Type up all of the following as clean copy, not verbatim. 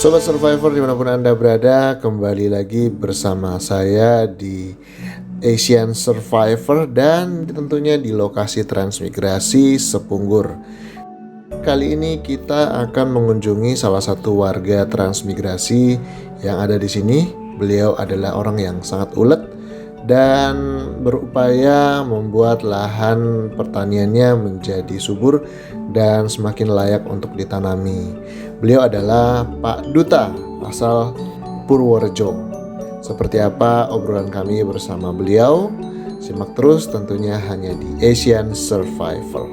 Sobat Survivor dimanapun Anda berada, kembali lagi bersama saya di Asian Survivor dan tentunya di lokasi transmigrasi Sepunggur. Kali ini kita akan mengunjungi salah satu warga transmigrasi yang ada di sini. Beliau adalah orang yang sangat ulet dan berupaya membuat lahan pertaniannya menjadi subur dan semakin layak untuk ditanami. Beliau adalah Pak Duta asal Purworejo. Seperti apa obrolan kami bersama beliau? Simak terus tentunya hanya di Asian Survivor.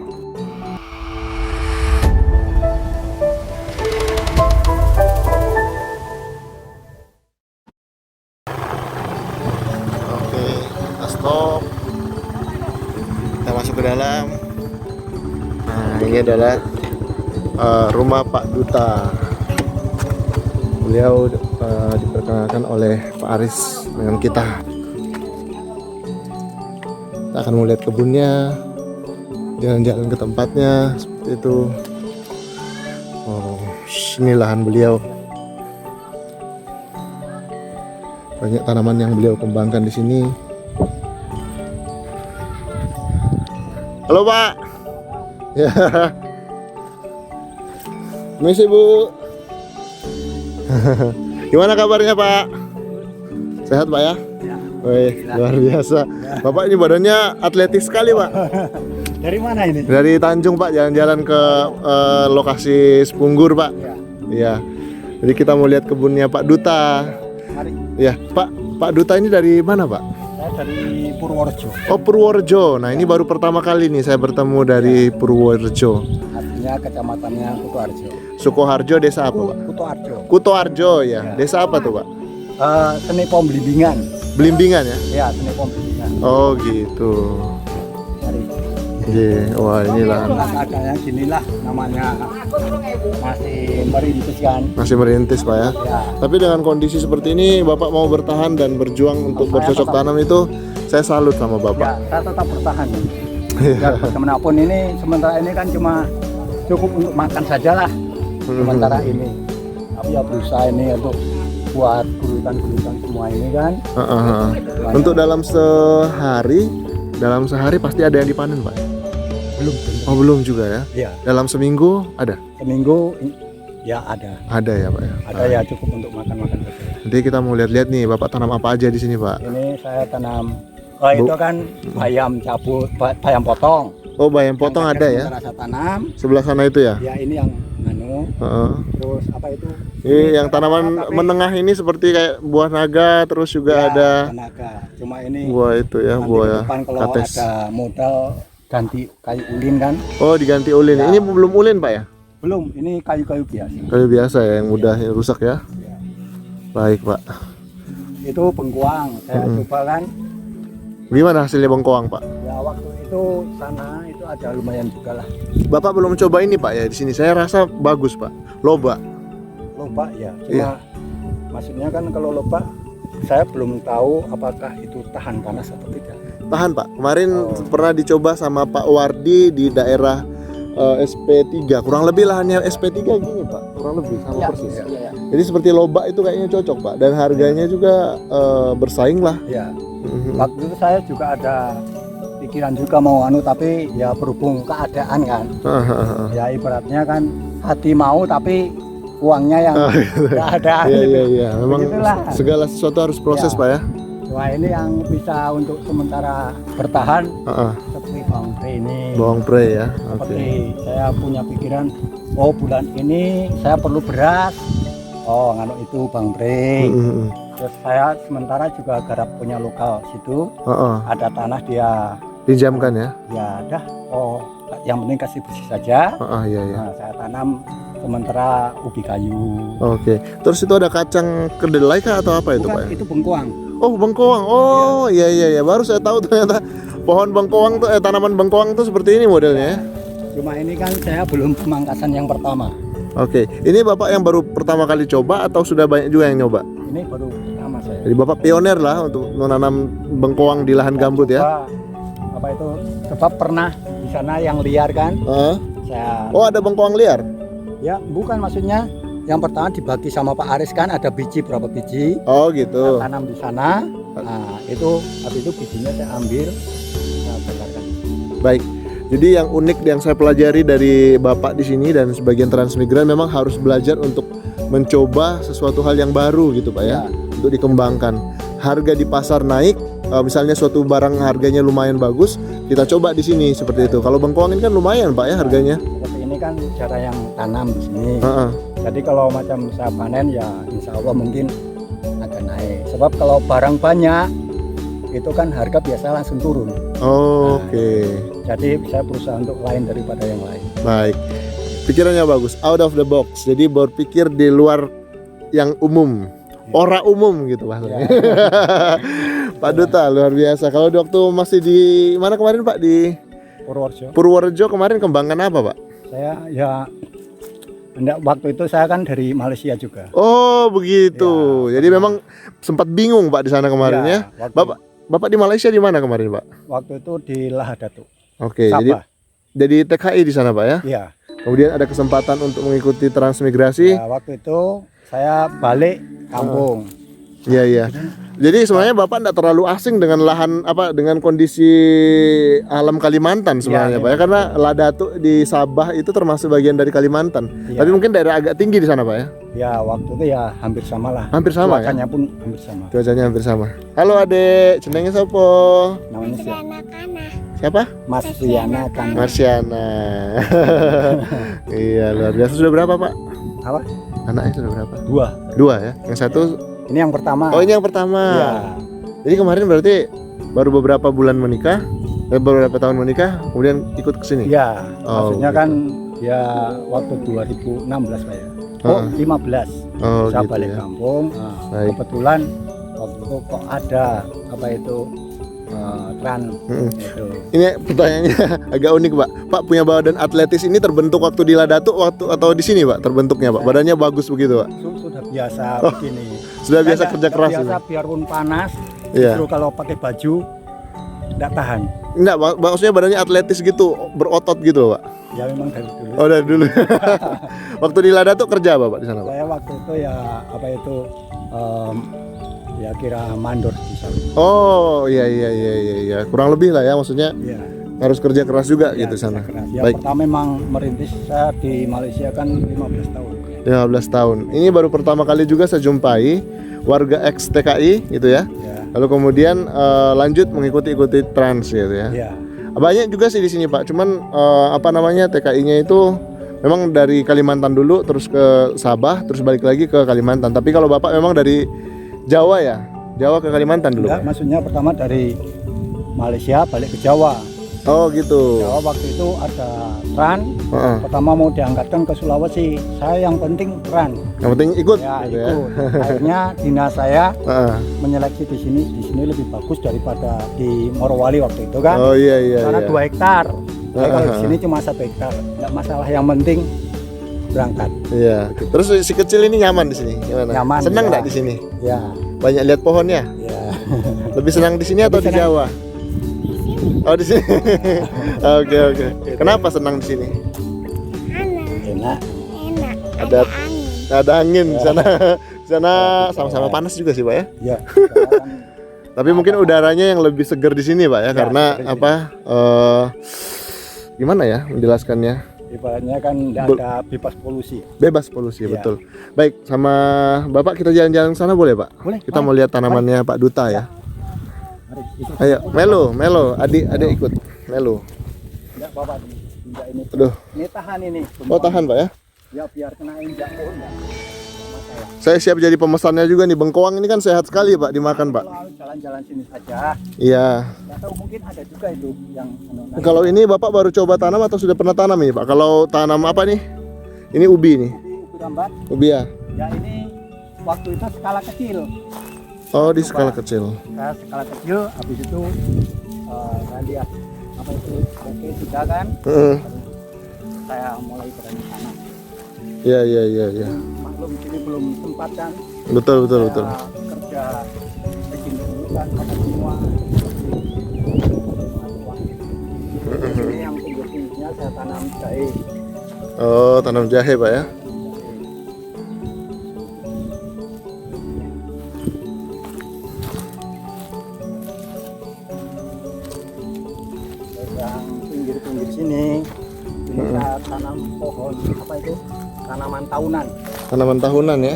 Oke, kita stop. Kita masuk ke dalam. Nah, ini adalah rumah Pak Duta. Beliau diperkenalkan oleh Pak Aris dengan kita. Kita akan melihat kebunnya, jalan-jalan ke tempatnya seperti itu. Oh, ini lahan beliau. Banyak tanaman yang beliau kembangkan di sini. Halo Pak. Ya. Misi Bu. Gimana kabarnya Pak? Sehat Pak ya? Ya. Wih, luar biasa. Bapak ini badannya atletis sekali Pak. Dari mana ini? Dari Tanjung Pak, jalan-jalan ke lokasi Sepunggur Pak. Ya. Iya. Jadi kita mau lihat kebunnya Pak Duta. Mari. Ya, Pak Duta ini dari mana Pak? Saya dari Purworejo. Oh, Purworejo. Nah, ini baru pertama kali nih saya bertemu dari Purworejo. Artinya kecamatannya Kutoarjo. Sukoharjo, desa apa Pak? Kutoarjo. Kutoarjo ya. Desa apa tuh Pak? Seni Pom Blimbingan. Blimbingan ya? Ya, Seni Pom Blimbingan. Oh gitu. Mari. Iya, wah inilah Keadaannya ginilah namanya masih merintis kan. masih merintis Pak ya. Ya. Tapi dengan kondisi seperti ini Bapak mau bertahan dan berjuang untuk Saya bercocok tetap. tanam itu saya salut sama Ya, Bapak. saya tetap bertahan. Iya. Ya, bagaimanapun ini sementara ini kan cuma cukup untuk makan saja lah. Sementara ini. Tapi ya berusaha ini untuk buat gulutan-gulutan semua ini kan. Untuk dalam sehari pasti ada yang dipanen Pak. Belum. Oh belum juga ya. Ya, Dalam seminggu ada? seminggu ya ada. Ada ya Pak ya. Ada ya cukup untuk makan-makan saja. Nanti kita mau lihat-lihat nih Bapak tanam apa aja di sini Pak. Ini saya tanam itu kan bayam cabut, bayam potong. Oh bayam potong Yang ada ya. sementara saya tanam. Sebelah sana itu ya. Ya ini yang Heeh. terus apa itu? Ini yang tanaman menengah ini seperti kayak buah naga, terus juga ada tenaga. Cuma ini buah itu ya, nanti buah ke depan kalau kates. ada modal ganti kayu ulin kan? Oh diganti ulin. Ya. Ini belum ulin Pak ya? Belum, ini kayu-kayu biasa. Kayu biasa ya, yang mudah rusak ya. Ya. Baik Pak. Itu bengkuang, saya coba kan. Gimana hasilnya bengkoang Pak? Ya waktu itu sana itu ada lumayan juga lah. Bapak belum coba ini Pak ya di sini. Saya rasa bagus Pak. Loba. Lobak ya, cuma Iya. maksudnya kan kalau lobak saya belum tahu apakah itu tahan panas atau tidak. Tahan Pak. Kemarin pernah dicoba sama Pak Wardi di daerah SP3. Kurang lebih lahannya SP3 gini Pak. Kurang lebih sama persis. Iya. Jadi seperti lobak itu kayaknya cocok Pak. Dan harganya juga bersaing lah. Ya. Waktu itu saya juga ada pikiran juga mau tapi ya berhubung keadaan kan. Ya ibaratnya kan hati mau tapi uangnya yang nggak ada. Iya. Memang Begitulah. segala sesuatu harus proses Ya. Pak ya. Wah ini yang bisa untuk sementara bertahan Heeh. seperti bawang pre ini. Bawang pre ya. Oke. Seperti saya punya pikiran, oh bulan ini saya perlu beras. Oh nganu itu bawang pre. Terus saya sementara juga garap punya lokal situ. Ada tanah dia. Pinjamkan ya. Ya dah. Oh yang penting kasih bersih saja. Iya. Nah, saya tanam sementara ubi kayu. Oke. Terus itu ada kacang kedelai kah atau apa itu Bukan, Pak? itu bengkuang. Oh bengkoang. Oh iya. Baru saya tahu ternyata pohon bengkoang tuh tanaman bengkoang tuh seperti ini modelnya ya. Cuma ini kan saya belum pemangkasan yang pertama. Oke. Ini Bapak yang baru pertama kali coba atau sudah banyak juga yang nyoba? Ini baru pertama saya. Jadi Bapak pionir lah untuk menanam bengkoang di lahan gambut ya. Apa itu? Sebab pernah di sana yang liar kan. Saya Oh ada bengkoang liar? ya bukan maksudnya yang pertama dibagi sama Pak Aris kan, ada biji berapa biji. Oh gitu. Saya tanam di sana. Nah, itu habis itu bijinya saya ambil, saya tebarkan. Baik. Jadi yang unik yang saya pelajari dari Bapak di sini dan sebagian transmigran memang harus belajar untuk mencoba sesuatu hal yang baru gitu Pak ya, untuk dikembangkan. Harga di pasar naik, misalnya suatu barang harganya lumayan bagus, kita coba di sini seperti itu. Kalau bengkoang ini kan lumayan Pak ya harganya. Seperti ini kan cara yang tanam di sini. Jadi kalau macam saya panen ya insya Allah mungkin akan naik. Sebab kalau barang banyak itu kan harga biasa langsung turun. Oke. Jadi saya berusaha untuk lain daripada yang lain. Baik. Pikirannya bagus, out of the box. Jadi berpikir di luar yang umum, ora umum gitu bahasanya. Pak Duta luar biasa. Kalau waktu masih di mana kemarin Pak, di Purworejo. Purworejo kemarin kembangkan apa Pak? Saya ya waktu itu saya kan dari Malaysia juga. Oh begitu. Jadi memang sempat bingung Pak di sana kemarin ya. Bapak di Malaysia di mana kemarin Pak? Waktu itu di Lahadatuk. Oke, jadi TKI di sana Pak ya? Iya. Kemudian ada kesempatan untuk mengikuti transmigrasi. Ya, waktu itu saya balik kampung. Iya iya. Jadi sebenarnya Bapak tidak terlalu asing dengan lahan dengan kondisi alam Kalimantan sebenarnya Pak ya, karena Lahadatuk di Sabah itu termasuk bagian dari Kalimantan. Tapi mungkin daerah agak tinggi di sana Pak ya? Ya waktu itu ya hampir sama lah. Hampir sama. Cuacanya pun hampir sama. Cuacanya hampir sama. Halo Adek, jenengnya siapa? Namanya siapa? Mas Riana kan. Marsiana. Iya luar biasa. Sudah berapa Pak? Apa? Anaknya sudah berapa? Dua ya. Yang satu. Ini yang pertama. Oh ini yang pertama. Ya. Jadi kemarin berarti baru beberapa bulan menikah, beberapa tahun menikah, kemudian ikut ke sini. Iya. Maksudnya gitu. kan ya waktu 2016 Pak ya. 15. Saya gitu balik ya. kampung. Kebetulan waktu itu kok ada apa itu tran itu. Ini pertanyaannya agak unik Pak. Pak punya badan atletis ini terbentuk waktu di Lahadatuk atau di sini Pak terbentuknya Pak? Badannya bagus begitu Pak? Sudah biasa begini. Sudah biasa kerja keras. Biasa biarpun panas. Iya. Justru kalau pakai baju tidak tahan. Enggak, maksudnya badannya atletis gitu, berotot gitu loh Pak? Ya memang dari dulu. Oh dari dulu. Waktu di Lahadatuk kerja apa Pak di sana Pak? Saya waktu itu ya apa itu ya kira mandor di sana. Oh iya. Kurang lebih lah ya maksudnya. Iya. Harus kerja keras juga Ya, gitu sana. Ya, baik. Pertama memang merintis saya di Malaysia kan 15 tahun. 15 tahun. Ini baru pertama kali juga saya jumpai warga ex TKI gitu ya. Lalu kemudian lanjut mengikuti trans gitu ya. Ya. Banyak juga sih di sini Pak. Cuman TKI-nya itu memang dari Kalimantan dulu terus ke Sabah terus balik lagi ke Kalimantan. Tapi kalau Bapak memang dari Jawa ya. Jawa ke Kalimantan dulu. Enggak, maksudnya pertama dari Malaysia balik ke Jawa. Oh gitu. Jawa waktu itu ada tran. Pertama mau diangkatkan ke Sulawesi. Saya yang penting tran. Yang penting ikut. Ya, gitu ikut. Ya. Akhirnya dinas saya menyeleksi di sini. Di sini lebih bagus daripada di Morowali waktu itu kan. Oh iya. Karena 2 hektar. Nah, kalau di sini cuma 1 hektar. Enggak masalah, yang penting berangkat. Iya. Terus si kecil ini nyaman di sini? Gimana? Nyaman. Senang enggak Ya. di sini? Ya. Banyak lihat pohonnya? Ya. Lebih senang di sini atau di Jawa? Oh di sini. Oke. Kenapa senang di sini? Enak. Ada angin di sana. Di sana sama-sama panas juga sih Pak ya. Ya. Tapi mungkin udaranya yang lebih segar di sini Pak ya, karena gimana ya menjelaskannya? Ibaratnya kan tidak ada bebas polusi. Bebas polusi, betul. Baik, sama Bapak kita jalan-jalan ke sana boleh Pak? Boleh. Kita mau lihat tanamannya Pak Duta ya. Mari, Ayo, Melo, adik ikut. Melo. Enggak Bapak ini. Aduh. Ini tahan ini. Oh tahan Pak ya? Ya biar kena injak pohon enggak. Saya siap jadi pemesannya juga nih. Bengkoang ini kan sehat sekali Pak dimakan Pak. Kalau jalan-jalan sini saja. Iya. Enggak tahu mungkin ada juga itu yang Kalau ini Bapak baru coba tanam atau sudah pernah tanam ini Pak? Kalau tanam apa nih? Ini ubi nih. ubi rambat. Ubi ya. Ya ini waktu itu skala kecil. Oh di skala kecil. Saya skala kecil, habis itu saya lihat apa itu oke sudah kan. Saya mulai berani tanam. Iya. Maklum sini belum tempat kan. Betul. Kerja bikin dulu kan apa semua. Ini yang tingginya saya tanam jahe. Oh tanam jahe Pak ya. tanam pohon apa itu tanaman tahunan. Tanaman tahunan ya.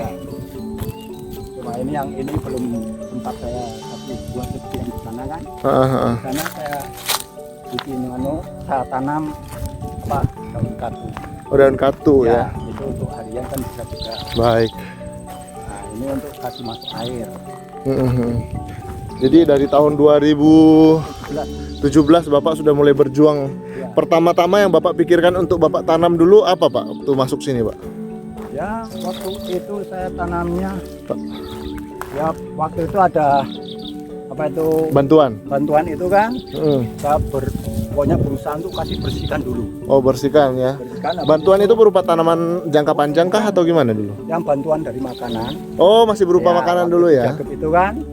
Cuma ini yang ini belum sempat saya kasih buat seperti yang di sana kan. Di sana saya bikin saya tanam apa daun katu. Oh, daun katu ya. Itu untuk harian kan bisa juga. Baik. Nah ini untuk kasih masuk air. Jadi dari tahun 2017 Bapak sudah mulai berjuang. Ya. Pertama-tama yang Bapak pikirkan untuk Bapak tanam dulu apa Pak waktu masuk sini Pak? Ya waktu itu saya tanamnya ya waktu itu ada apa itu bantuan itu kan. Saya pokoknya berusaha untuk kasih bersihkan dulu. Oh bersihkan ya. Bantuan itu berupa tanaman jangka panjang kah atau gimana dulu? Yang bantuan dari makanan. Oh masih berupa makanan dulu ya? Itu kan.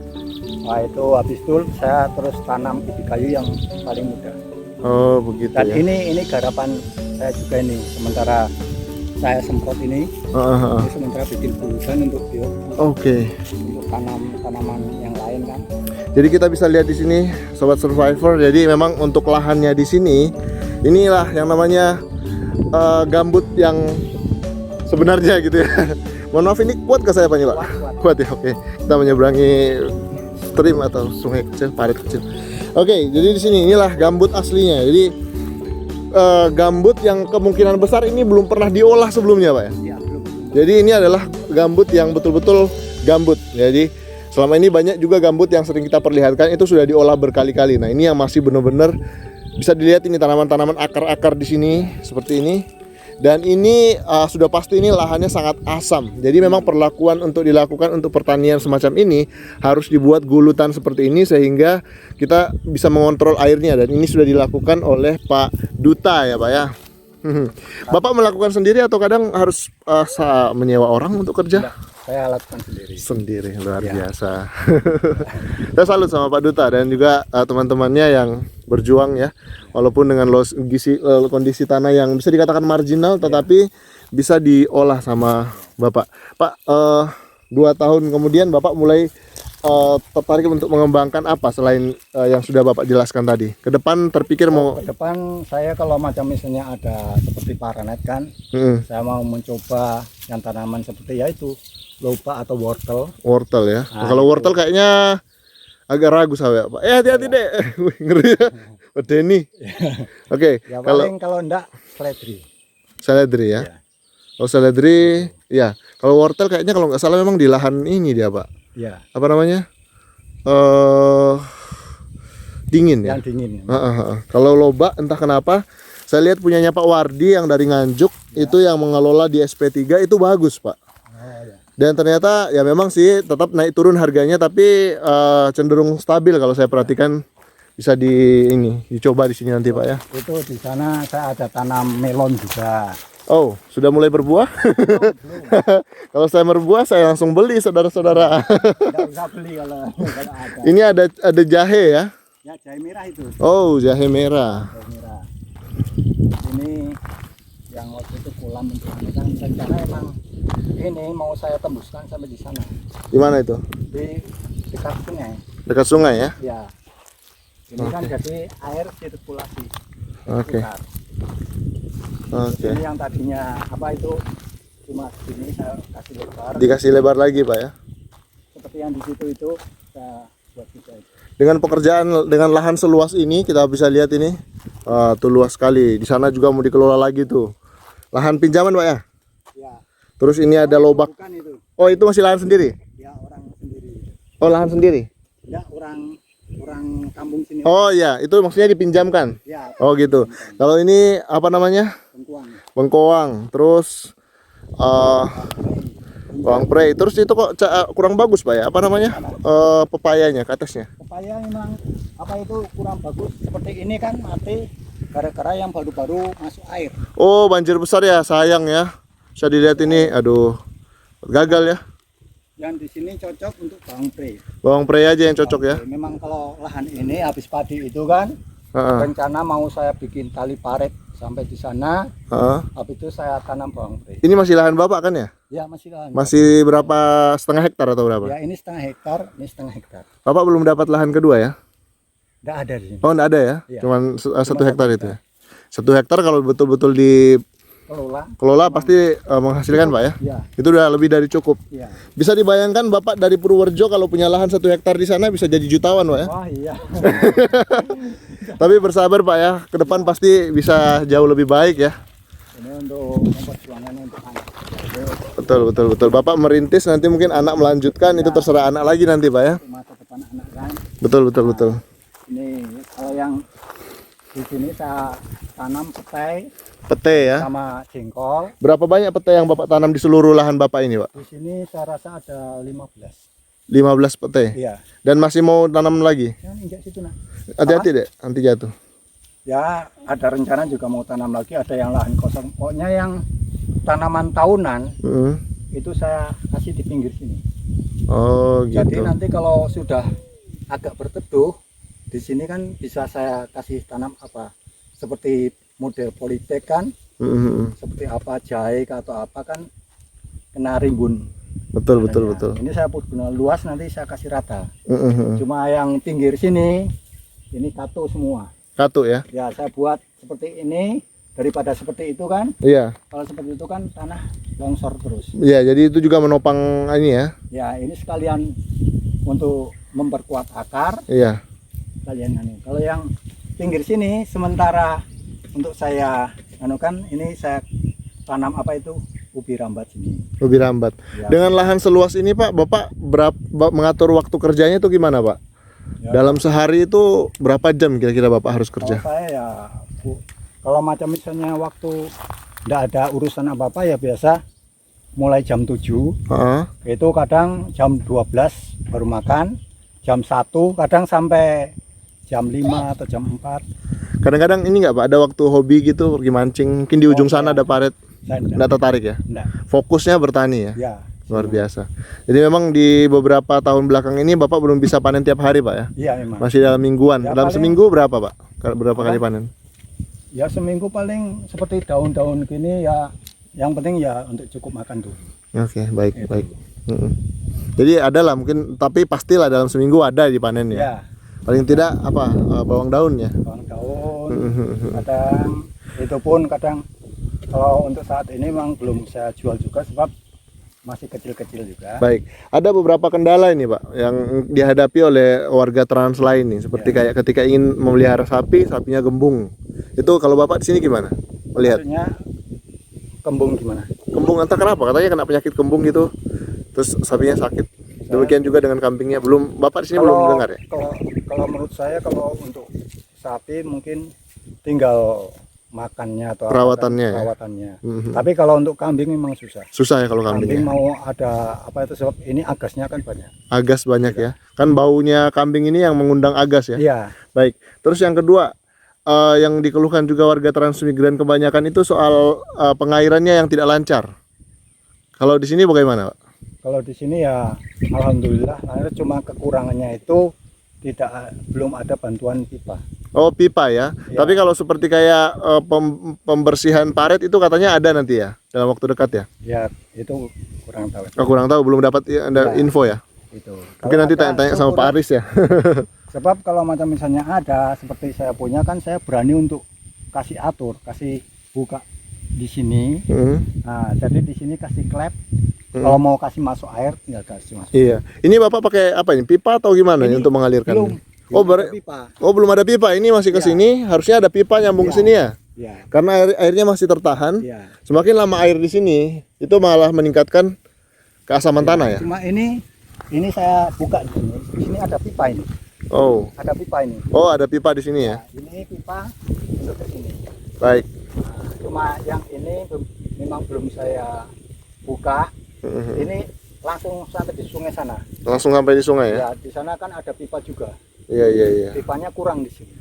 Nah itu habis itu saya terus tanam bibit kayu yang paling muda. Oh begitu. Dan ya? ini garapan saya juga ini. Sementara saya semprot ini, ini sementara bikin bulusan untuk Oke. Untuk tanaman yang lain kan. Jadi kita bisa lihat di sini sobat survivor. Jadi memang untuk lahannya di sini inilah yang namanya gambut yang sebenarnya gitu ya. Mohon maaf ini kuat gak saya Pak? Kuat ya. Oke. Kita menyeberangi stream atau sungai kecil, parit kecil. Oke, jadi di sini inilah gambut aslinya. Jadi gambut yang kemungkinan besar ini belum pernah diolah sebelumnya, Pak ya? Iya, belum. Jadi ini adalah gambut yang betul-betul gambut. Jadi selama ini banyak juga gambut yang sering kita perlihatkan itu sudah diolah berkali-kali. Nah, ini yang masih benar-benar bisa dilihat ini tanaman-tanaman akar-akar di sini seperti ini. Dan ini sudah pasti ini lahannya sangat asam. Jadi memang perlakuan untuk dilakukan untuk pertanian semacam ini harus dibuat gulutan seperti ini sehingga kita bisa mengontrol airnya. Dan ini sudah dilakukan oleh Pak Duta ya Pak ya. Bapak melakukan sendiri atau kadang harus menyewa orang untuk kerja? Saya lakukan sendiri. Luar biasa. Saya salut sama Pak Duta dan juga teman-temannya yang berjuang ya, walaupun dengan kondisi tanah yang bisa dikatakan marginal, tetapi bisa diolah sama Bapak. Pak, 2 tahun kemudian Bapak mulai tertarik untuk mengembangkan apa selain yang sudah Bapak jelaskan tadi? Ke depan terpikir mau? Ke depan saya kalau macam misalnya ada seperti paranet kan, saya mau mencoba yang tanaman seperti yaitu lobak atau wortel. Wortel ya. Nah, kalau wortel kayaknya agak ragu saya, Pak. Hati-hati deh. Ngeri ya. Bedeni. Oke. Ya, kalau enggak seledri. Seledri ya. Kalau seledri, ya. Kalau wortel kayaknya kalau nggak salah memang di lahan ini dia, Pak. Ya. Apa namanya? Dingin ya. Yang dingin. Kalau lobak entah kenapa saya lihat punyanya Pak Wardi yang dari Nganjuk itu yang mengelola di SP3 itu bagus, Pak. Dan ternyata ya memang sih tetap naik turun harganya tapi cenderung stabil kalau saya perhatikan. Bisa dicoba di sini nanti Pak ya. Itu di sana saya ada tanam melon juga. Oh, sudah mulai berbuah? Belum. Kalau saya berbuah saya langsung beli saudara-saudara. Tidak usah beli kalau ada. Ini ada jahe ya? Ya, jahe merah itu. Oh, jahe merah. Jahe merah. Ini yang waktu itu kolam untuk kan rencana emang ini mau saya tembuskan sampai di sana. Di mana itu? Di dekat sungai. Dekat sungai ya? Ya. Ini kan jadi air sirkulasi. Oke. Ini yang tadinya apa itu cuma sini saya kasih lebar. Dikasih lebar lagi Pak ya? Seperti yang di situ itu saya buat juga. Dengan pekerjaan dengan lahan seluas ini kita bisa lihat ini tuh luas sekali. Di sana juga mau dikelola lagi tuh. Lahan pinjaman Pak ya? Ya. Terus ini ada lobak. Itu. Oh itu masih lahan sendiri? Ya orang sendiri. Oh lahan sendiri? Ya orang kampung sini. Oh ya itu maksudnya dipinjamkan? Ya. Oh gitu. Kalau ini apa namanya? Bengkoang. Terus bawang prei. Terus itu kok kurang bagus Pak ya? Apa namanya? Pepayanya ke atasnya? Pepaya memang apa itu kurang bagus. Seperti ini kan mati gara-gara yang baru-baru masuk air. Oh banjir besar ya, sayang ya. Bisa dilihat ini, aduh gagal ya. Yang di sini cocok untuk bawang prei. Bawang prei aja yang cocok ya. Memang kalau lahan ini habis padi itu kan rencana mau saya bikin tali parit sampai di sana. Habis itu saya tanam bawang prei. Ini masih lahan Bapak kan ya? Ya masih lahan. Masih berapa, setengah hektar atau berapa? Ya ini setengah hektar, ini setengah hektar. Bapak belum dapat lahan kedua ya? Nggak ada di sini. Oh nggak ada ya? Ya. Cuman 1 hektar itu ya? 1 hektar kalau betul-betul Kelola pasti menghasilkan Pak ya? Iya. Itu udah lebih dari cukup. Iya. Bisa dibayangkan Bapak dari Purworejo kalau punya lahan 1 hektar di sana bisa jadi jutawan Pak ya? Wah iya. Tapi bersabar Pak ya, ke depan pasti bisa jauh lebih baik ya. Ini untuk memperjuangkan untuk anak. Betul. Bapak merintis, nanti mungkin anak melanjutkan, itu terserah anak lagi nanti Pak ya. Untuk masa depan anak kan. Betul. Ini kalau yang di sini saya tanam petai Pete ya. sama jengkol. Berapa banyak pete yang Bapak tanam di seluruh lahan Bapak ini Pak? Di sini saya rasa ada 15. 15 pete. Iya. Dan masih mau tanam lagi? Ya, injak situ nah. Hati-hati deh, nanti jatuh. Ya, ada rencana juga mau tanam lagi, ada yang lahan kosong. Pokoknya yang tanaman tahunan itu saya kasih di pinggir sini. Oh gitu. Jadi nanti kalau sudah agak berteduh, di sini kan bisa saya kasih tanam apa? Seperti model politik kan, seperti apa jahe atau apa kan kena rimbun. Betul. Ini saya guna luas, nanti saya kasih rata. Cuma yang pinggir sini ini katu semua. Katu ya? Ya saya buat seperti ini daripada seperti itu kan. Iya. Kalau seperti itu kan tanah longsor terus. Iya, jadi itu juga menopang ini ya. Ya ini sekalian untuk memperkuat akar. Iya. Kalian ini. Kalau yang pinggir sini sementara untuk saya kan ini saya tanam apa itu ubi rambat sini. Ubi rambat. Ya. Dengan lahan seluas ini Pak, Bapak mengatur waktu kerjanya itu gimana Pak? Ya. Dalam sehari itu berapa jam kira-kira Bapak harus kerja? Kalau saya ya kalau macam misalnya waktu tidak ada urusan apa-apa ya biasa mulai jam 7. Itu kadang jam 12 baru makan, jam 1 kadang sampai jam 5 atau jam 4. Kadang-kadang ini nggak Pak, ada waktu hobi gitu, pergi mancing, mungkin di ujung sana ada paret, nggak tertarik ya? Enggak. Fokusnya bertani ya? Ya. Luar biasa. Jadi memang di beberapa tahun belakang ini Bapak belum bisa panen tiap hari Pak ya? Iya memang. Masih dalam mingguan. Ya, dalam paling, seminggu berapa Pak? Berapa kali panen? Ya seminggu paling seperti daun-daun gini ya. Yang penting ya untuk cukup makan tuh. Oke, baik. Jadi ada lah mungkin, tapi pastilah dalam seminggu ada dipanen ya. Ya. Paling tidak apa, bawang daun ya. Bawang daun. Kadang itu pun kadang kalau untuk saat ini memang belum saya jual juga sebab masih kecil-kecil juga. Baik, ada beberapa kendala ini Pak yang dihadapi oleh warga Trans lain nih, seperti kayak ketika ingin memelihara sapi, sapinya gembung. Itu kalau Bapak di sini gimana? Melihat? Maksudnya kembung gimana? Kembung entah kenapa, katanya kena penyakit kembung gitu. Terus sapinya sakit. Demikian juga dengan kambingnya. Belum Bapak di sini belum dengar ya? Kalau menurut saya kalau untuk sapi mungkin tinggal makannya atau perawatannya. Tapi kalau untuk kambing memang susah. Susah ya kalau kambing. Kambing mau ada apa itu sebab ini agasnya kan banyak. Agas banyak ya. Kan baunya kambing ini yang mengundang agas ya. Iya. Baik. Terus yang kedua, yang dikeluhkan juga warga transmigran kebanyakan itu soal pengairannya yang tidak lancar. Kalau di sini bagaimana, Pak? Kalau di sini ya alhamdulillah, cuma kekurangannya itu belum ada bantuan pipa. Oh, pipa ya. Tapi kalau seperti kayak pembersihan paret itu katanya ada nanti ya dalam waktu dekat ya? Ya, itu kurang tahu. Oh, kurang tahu, belum dapat info ya? Itu. Mungkin nanti tanya-tanya sama Pak Aris ya. Sebab kalau macam misalnya ada seperti saya punya kan saya berani untuk kasih buka di sini. Nah, jadi di sini kasih klep. Kalau mau kasih masuk air tinggal kasih masuk. Iya. Ini Bapak pakai apa ini? Pipa atau gimana ini untuk mengalirkan? Belum ada pipa. Ini masih ke sini, harusnya ada pipa nyambung ke sini ya? Ya. Karena airnya masih tertahan. Ya. Semakin lama air di sini, itu malah meningkatkan keasaman tanah ya? Cuma ini saya buka di sini. Di sini ada pipa ini. Oh. Ada pipa ini. Oh, ada pipa di sini ya? Nah, ini pipa masuk ke sini. Baik. Nah, cuma yang ini memang belum saya buka. Ini langsung sampai di sungai sana. Langsung sampai di sungai ya? Ya, di sana kan ada pipa juga. Iya. Pipanya kurang di sini.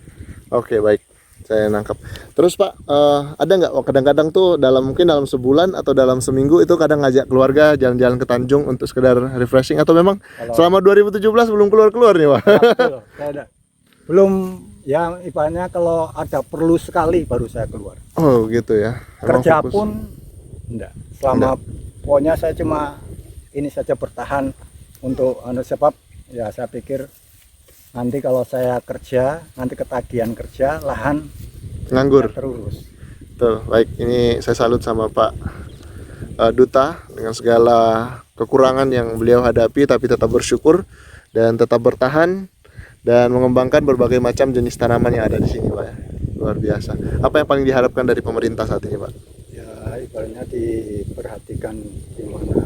Oke, baik. Saya nangkap. Terus Pak, ada nggak kadang-kadang tuh mungkin dalam sebulan atau dalam seminggu itu kadang ngajak keluarga jalan-jalan ke Tanjung untuk sekedar refreshing, atau memang selama 2017 belum keluar-keluar nih Pak? Ya, belum, ya ibaratnya kalau ada perlu sekali baru saya keluar. Oh gitu ya. Kerja pun enggak. Pokoknya saya cuma ini saja bertahan untuk sebab ya saya pikir nanti kalau saya kerja, nanti ketagihan kerja, lahan nganggur terus. Betul. Baik, ini saya salut sama Pak Duta dengan segala kekurangan yang beliau hadapi, tapi tetap bersyukur dan tetap bertahan dan mengembangkan berbagai macam jenis tanaman yang ada di sini, Pak ya. Luar biasa. Apa yang paling diharapkan dari pemerintah saat ini, Pak? Ya, ibaratnya diperhatikan gimana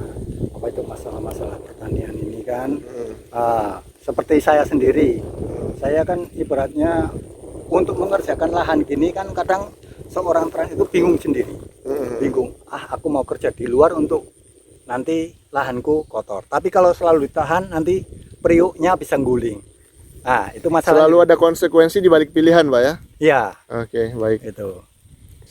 apa itu masalah-masalah pertanian ini kan. Seperti saya sendiri, saya kan ibaratnya untuk mengerjakan lahan gini kan kadang seorang petani itu bingung sendiri, bingung. Aku mau kerja di luar untuk nanti lahanku kotor. Tapi kalau selalu ditahan nanti periuknya bisa guling. Nah, itu masalah. Selalu ada konsekuensi di balik pilihan, Pak ya? Iya. Oke, baik. Itu.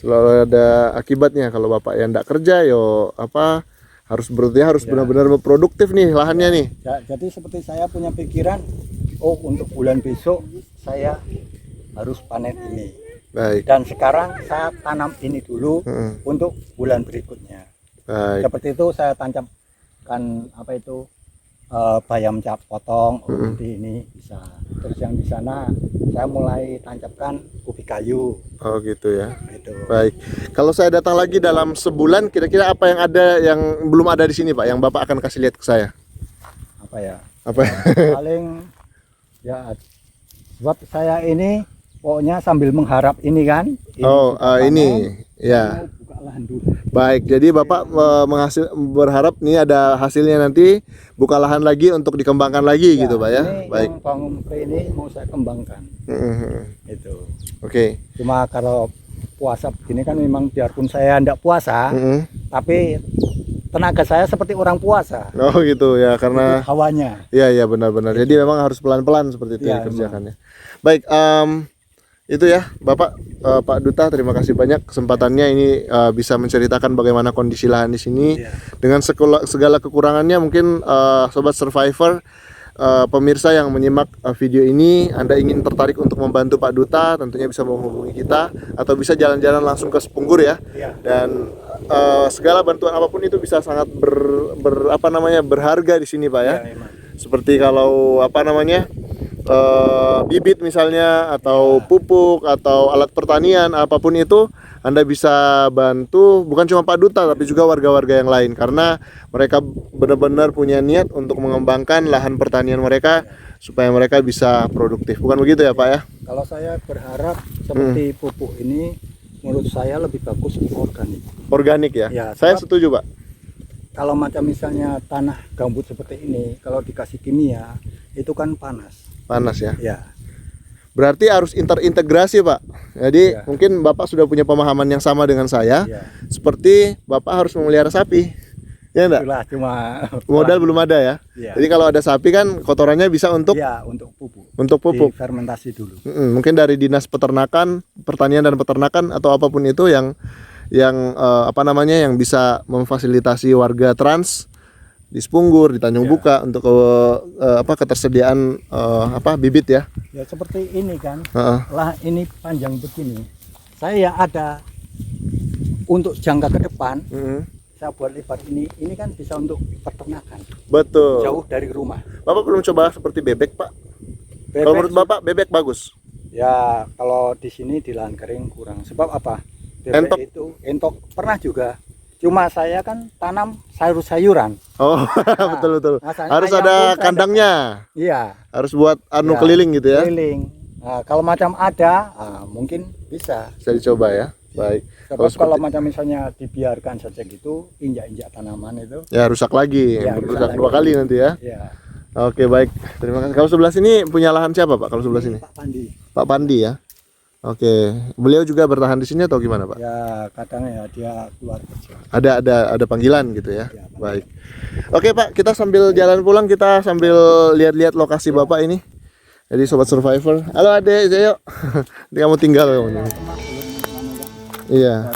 Selalu ada akibatnya kalau Bapak yang enggak kerja, yo apa harus berarti harus benar-benar produktif nih lahannya nih. Jadi seperti saya punya pikiran, untuk bulan besok saya harus panen ini. Baik. Dan sekarang saya tanam ini dulu untuk bulan berikutnya. Baik. Seperti itu saya tancapkan apa itu bayam cap potong nanti ini bisa. Terus yang di sana saya mulai tancapkan ubi kayu. Oh gitu ya. Itu. Baik. Kalau saya datang lagi dalam sebulan, kira-kira apa yang ada yang belum ada di sini, Pak? Yang Bapak akan kasih lihat ke saya? Apa ya? Apa? Paling ya buat saya ini pokoknya sambil mengharap ini kan. Ini ya. Mau buka lahan dulu. Baik, jadi Bapak berharap nih ada hasilnya nanti buka lahan lagi untuk dikembangkan lagi gitu, Pak ya. Ini Baik. yang bangun ini mau saya kembangkan. Itu. Oke. Cuma kalau puasa begini kan memang biarpun saya tidak puasa, tapi tenaga saya seperti orang puasa. Oh gitu ya, karena itu hawanya. Iya benar-benar. Jadi memang harus pelan-pelan seperti itu dikerjakannya. Baik, itu ya Bapak, Pak Duta, terima kasih banyak kesempatannya ini bisa menceritakan bagaimana kondisi lahan di sini dengan segala kekurangannya. Mungkin sobat survivor, pemirsa yang menyimak video ini, Anda ingin tertarik untuk membantu Pak Duta, tentunya bisa menghubungi kita atau bisa jalan-jalan langsung ke Sepunggur ya. Dan segala bantuan apapun itu bisa sangat berharga di sini, Pak ya. Seperti kalau bibit misalnya atau pupuk atau alat pertanian apapun itu, Anda bisa bantu bukan cuma Pak Duta tapi juga warga-warga yang lain, karena mereka benar-benar punya niat untuk mengembangkan lahan pertanian mereka supaya mereka bisa produktif. Bukan begitu ya, Pak ya? Kalau saya berharap seperti pupuk ini menurut saya lebih bagus organik. Organik ya? Saya setuju, Pak. Kalau macam misalnya tanah gambut seperti ini, kalau dikasih kimia itu kan panas ya. Ya. Berarti harus terintegrasi, Pak. Jadi mungkin Bapak sudah punya pemahaman yang sama dengan saya. Seperti Bapak harus memelihara sapi. Ya enggak? Itulah, cuma modal belum ada ya. Jadi kalau ada sapi kan kotorannya bisa untuk pupuk. Untuk pupuk. Fermentasi dulu. Mungkin dari Dinas Peternakan, Pertanian dan Peternakan atau apapun itu yang bisa memfasilitasi warga trans di Sepunggur, di Tanjung Buka untuk ketersediaan bibit ya. Ya seperti ini kan. Lah ini panjang begini. Saya ada untuk jangka ke depan. Saya buat lebar ini kan bisa untuk peternakan. Betul. Jauh dari rumah. Bapak belum coba seperti bebek, Pak? Kalau menurut Bapak bebek bagus? Ya kalau di sini di lahan kering kurang. Sebab apa? Bebek entok pernah juga. Cuma saya kan tanam sayur-sayuran. Oh, betul. Harus ada kandangnya. Iya. Harus buat keliling gitu ya. Keliling. Nah, kalau macam ada, mungkin bisa. Bisa dicoba ya. Baik. Kalau macam misalnya dibiarkan saja gitu, injak-injak tanaman itu. Ya rusak lagi. Rusak dua kali nanti ya. Iya. Oke, baik. Terima kasih. Kalau sebelah sini punya lahan siapa, Pak? Kalau sebelah sini? Pak Pandi. Pak Pandi ya. Oke, beliau juga bertahan di sini atau gimana, Pak? Ya, kadang ya dia keluar kerja. Ada panggilan gitu ya. Baik. Oke, Pak, kita sambil jalan pulang, kita sambil lihat-lihat lokasi Bapak ini. Jadi sobat survivor. Halo Adek, ayo. Nanti kamu tinggal kamu. Iya.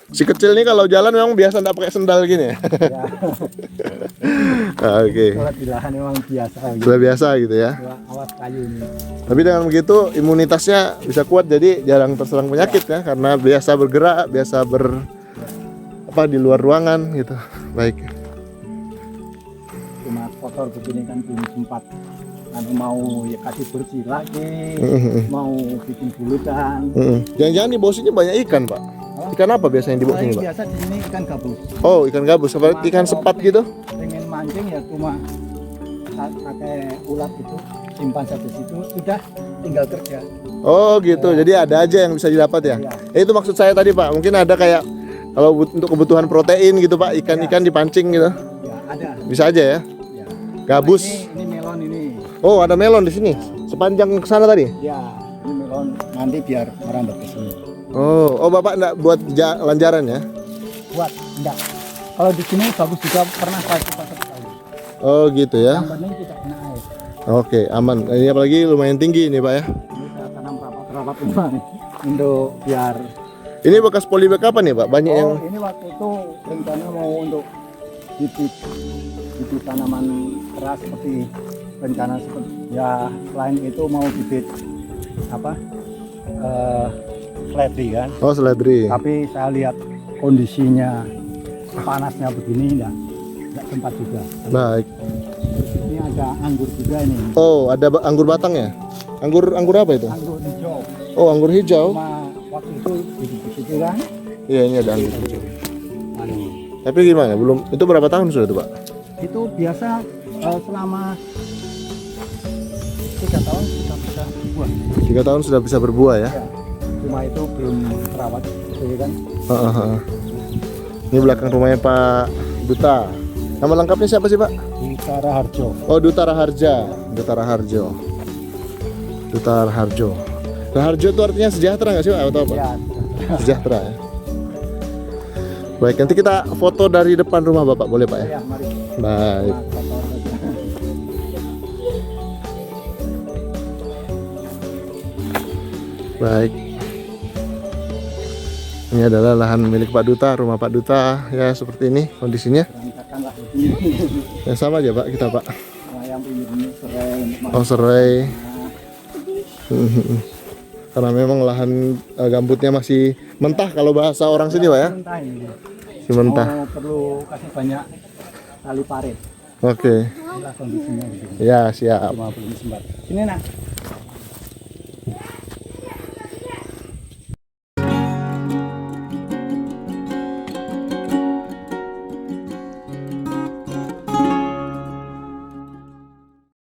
Si kecil nih kalau jalan memang biasa enggak pakai sendal gini ya. Oke. Kalau di lahan memang biasa. Sudah biasa gitu ya. Awas kayu ini. Tapi dengan begitu imunitasnya bisa kuat, jadi jarang terserang penyakit ya, karena biasa bergerak, biasa di luar ruangan gitu. Baik. Cuma kotor begini kan belum sempat mau ya kasih bersih lagi, mau bikin bulutan. Jangan-jangan di bawah sini banyak ikan, Pak? Ikan apa biasanya di bawah sini, Pak? Biasa di sini ikan gabus. Oh, ikan gabus, seperti ikan sepat gitu? Pengen mancing ya cuma pakai ulat itu, simpan satu situ, sudah tinggal kerja. Oh gitu, jadi ada aja yang bisa didapat ya? Iya. Itu maksud saya tadi, Pak. Mungkin ada kayak kalau untuk kebutuhan protein gitu, Pak, ikan-ikan dipancing gitu. Ya ada. Bisa aja ya? Ya. Gabus. Ini melon ini. Oh, ada melon di sini. Sepanjang ke sana tadi? Ya, ini melon nanti biar merambat ke sini. Oh, Bapak enggak buat lanjaran ya? Buat enggak. Kalau di sini bagus juga, pernah saya coba sekali. Oh, gitu ya. Yang penting tidak kena air. Oke, aman. Ini apalagi lumayan tinggi ini, Pak ya. Ini saya tanam rapat-rapat memang untuk biar. Ini bekas polybag apa nih, Pak? Banyak yang Ini waktu itu rencana mau untuk bibit tanaman keras seperti rencana seperti ya, selain itu mau bibit apa seledri kan. Oh, seledri. Tapi saya lihat kondisinya panasnya begini enggak sempat juga. Baik. Ini ada anggur juga ini. Oh, ada anggur batang ya? Anggur apa itu? Anggur hijau. Oh, anggur hijau. Cuma waktu itu di situ kan. Iya, ini ada anggur hijau. Anu, Tapi gimana? Belum. Itu berapa tahun sudah tuh, Pak? itu biasa selama 3 tahun sudah bisa buah. 3 tahun sudah bisa berbuah ya? Ya, cuma itu belum terawat gitu ya kan. Ini belakang rumahnya Pak Duta. Nama lengkapnya siapa sih, Pak? Duta Raharjo. Oh, Duta Raharja. Duta Raharjo. Duta Raharjo. Raharjo itu artinya sejahtera nggak sih, Pak? Atau apa? Ya, Sejahtera ya. Baik, nanti kita foto dari depan rumah Bapak, boleh Pak ya? ya mari. Baik. Nah, kotor saja. Baik. Ini adalah lahan milik Pak Duta, rumah Pak Duta ya seperti ini kondisinya. Berantakanlah begini. Ya sama aja Pak, kita Pak. Ayam ini serai. Oh, serai. Karena memang lahan gambutnya masih mentah kalau bahasa orang sini Pak ya. Mentah ini. Masih mentah. Oh, perlu kasih banyak tali parit. Oke. Inilah kondisinya begini. Ya, siap. Cuma belum sempat. Sini nak.